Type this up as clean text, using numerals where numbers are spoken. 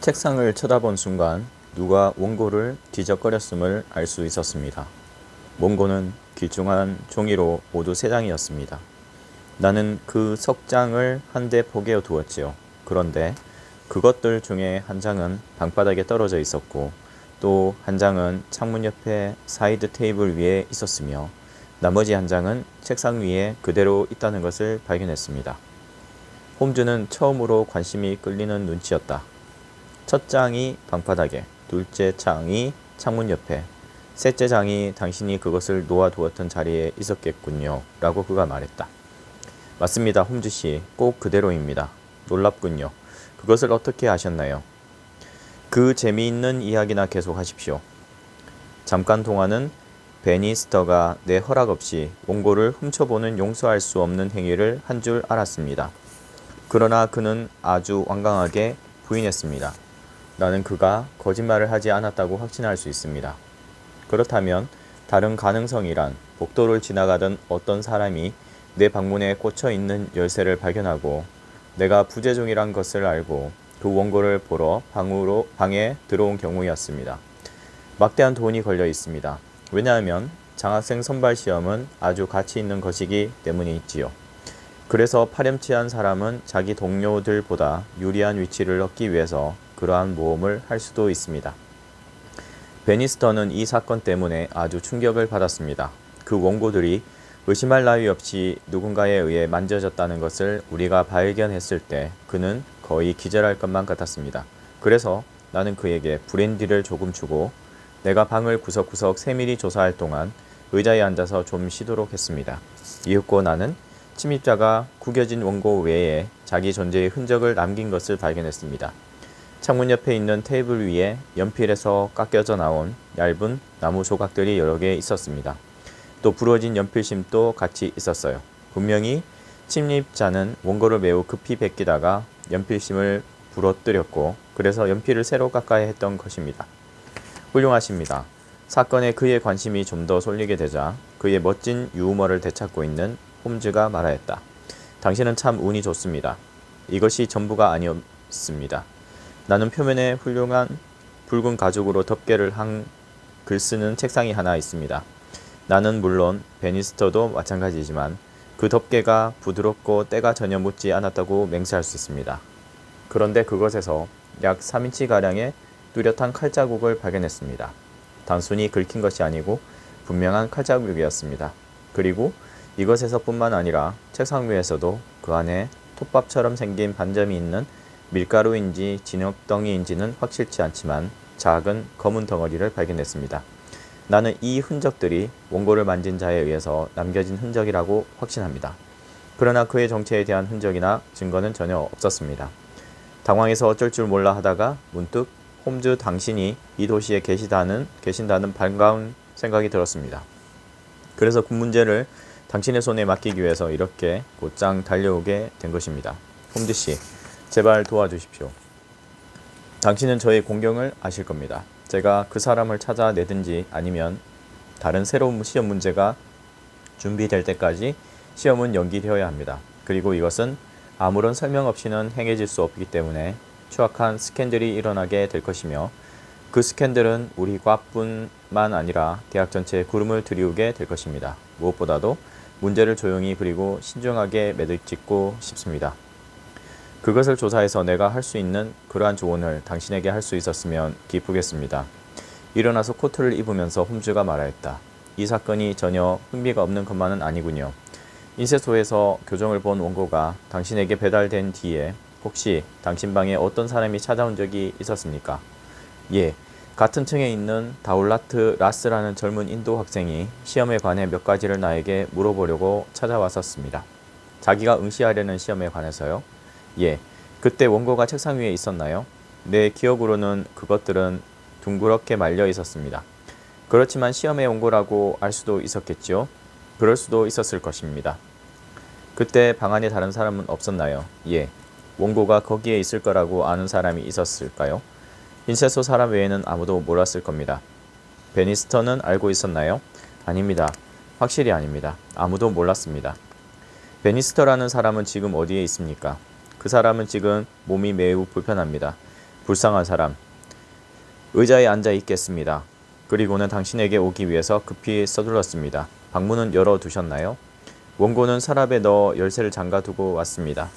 책상을 쳐다본 순간 누가 원고를 뒤적거렸음을 알 수 있었습니다. 원고는 길쭉한 종이로 모두 3장이었습니다. 나는 그 석장을 한데 포개어 두었지요. 그런데 그것들 중에 한 장은 방바닥에 떨어져 있었고 또 한 장은 창문 옆에 사이드 테이블 위에 있었으며 나머지 한 장은 책상 위에 그대로 있다는 것을 발견했습니다. 홈즈는 처음으로 관심이 끌리는 눈치였다. 첫 장이 방바닥에, 둘째 장이 창문 옆에, 셋째 장이 당신이 그것을 놓아두었던 자리에 있었겠군요. 라고 그가 말했다. 맞습니다, 홈즈 씨. 꼭 그대로입니다. 놀랍군요. 그것을 어떻게 아셨나요? 그 재미있는 이야기나 계속하십시오. 잠깐 동안은 베니스터가 내 허락 없이 원고를 훔쳐보는 용서할 수 없는 행위를 한 줄 알았습니다. 그러나 그는 아주 완강하게 부인했습니다. 나는 그가 거짓말을 하지 않았다고 확신할 수 있습니다. 그렇다면 다른 가능성이란 복도를 지나가던 어떤 사람이 내 방문에 꽂혀 있는 열쇠를 발견하고 내가 부재중이란 것을 알고 그 원고를 보러 방에 들어온 경우였습니다. 막대한 돈이 걸려 있습니다. 왜냐하면 장학생 선발 시험은 아주 가치 있는 것이기 때문이지요. 그래서 파렴치한 사람은 자기 동료들보다 유리한 위치를 얻기 위해서 그러한 모험을 할 수도 있습니다. 베니스터는 이 사건 때문에 아주 충격을 받았습니다. 그 원고들이 의심할 나위 없이 누군가에 의해 만져졌다는 것을 우리가 발견했을 때 그는 거의 기절할 것만 같았습니다. 그래서 나는 그에게 브랜디를 조금 주고 내가 방을 구석구석 세밀히 조사할 동안 의자에 앉아서 좀 쉬도록 했습니다. 이윽고 나는 침입자가 구겨진 원고 외에 자기 존재의 흔적을 남긴 것을 발견했습니다. 창문 옆에 있는 테이블 위에 연필에서 깎여져 나온 얇은 나무 조각들이 여러 개 있었습니다. 또 부러진 연필심도 같이 있었어요. 분명히 침입자는 원고를 매우 급히 베끼다가 연필심을 부러뜨렸고 그래서 연필을 새로 깎아야 했던 것입니다. 훌륭하십니다. 사건에 그의 관심이 좀 더 쏠리게 되자 그의 멋진 유머를 되찾고 있는 홈즈가 말하였다. 당신은 참 운이 좋습니다. 이것이 전부가 아니었습니다. 나는 표면에 훌륭한 붉은 가죽으로 덮개를 한 글 쓰는 책상이 하나 있습니다. 나는 물론 베니스터도 마찬가지지만 그 덮개가 부드럽고 때가 전혀 묻지 않았다고 맹세할 수 있습니다. 그런데 그것에서 약 3인치가량의 뚜렷한 칼자국을 발견했습니다. 단순히 긁힌 것이 아니고 분명한 칼자국이었습니다. 그리고 이것에서 뿐만 아니라 책상 위에서도 그 안에 톱밥처럼 생긴 반점이 있는 밀가루인지 진흙덩이인지는 확실치 않지만 작은 검은 덩어리를 발견했습니다. 나는 이 흔적들이 원고를 만진 자에 의해서 남겨진 흔적이라고 확신합니다. 그러나 그의 정체에 대한 흔적이나 증거는 전혀 없었습니다. 당황해서 어쩔 줄 몰라 하다가 문득 홈즈 당신이 이 도시에 계신다는 반가운 생각이 들었습니다. 그래서 그 문제를 당신의 손에 맡기기 위해서 이렇게 곧장 달려오게 된 것입니다. 홈즈 씨, 제발 도와주십시오. 당신은 저의 공경을 아실 겁니다. 제가 그 사람을 찾아내든지 아니면 다른 새로운 시험 문제가 준비될 때까지 시험은 연기되어야 합니다. 그리고 이것은 아무런 설명 없이는 행해질 수 없기 때문에 추악한 스캔들이 일어나게 될 것이며 그 스캔들은 우리 과뿐만 아니라 대학 전체에 구름을 들이우게 될 것입니다. 무엇보다도 문제를 조용히 그리고 신중하게 매듭짓고 싶습니다. 그것을 조사해서 내가 할 수 있는 그러한 조언을 당신에게 할 수 있었으면 기쁘겠습니다. 일어나서 코트를 입으면서 홈즈가 말하였다. 이 사건이 전혀 흥미가 없는 것만은 아니군요. 인쇄소에서 교정을 본 원고가 당신에게 배달된 뒤에 혹시 당신 방에 어떤 사람이 찾아온 적이 있었습니까? 예, 같은 층에 있는 다울라트 라스라는 젊은 인도 학생이 시험에 관해 몇 가지를 나에게 물어보려고 찾아왔었습니다. 자기가 응시하려는 시험에 관해서요? 예, 그때 원고가 책상 위에 있었나요? 내 기억으로는 그것들은 둥그렇게 말려 있었습니다. 그렇지만 시험의 원고라고 알 수도 있었겠지요? 그럴 수도 있었을 것입니다. 그때 방 안에 다른 사람은 없었나요? 예, 원고가 거기에 있을 거라고 아는 사람이 있었을까요? 인쇄소 사람 외에는 아무도 몰랐을 겁니다. 베니스터는 알고 있었나요? 아닙니다. 확실히 아닙니다. 아무도 몰랐습니다. 베니스터라는 사람은 지금 어디에 있습니까? 그 사람은 지금 몸이 매우 불편합니다. 불쌍한 사람. 의자에 앉아 있겠습니다. 그리고는 당신에게 오기 위해서 급히 서둘렀습니다. 방문은 열어 두셨나요? 원고는 서랍에 넣어 열쇠를 잠가 두고 왔습니다.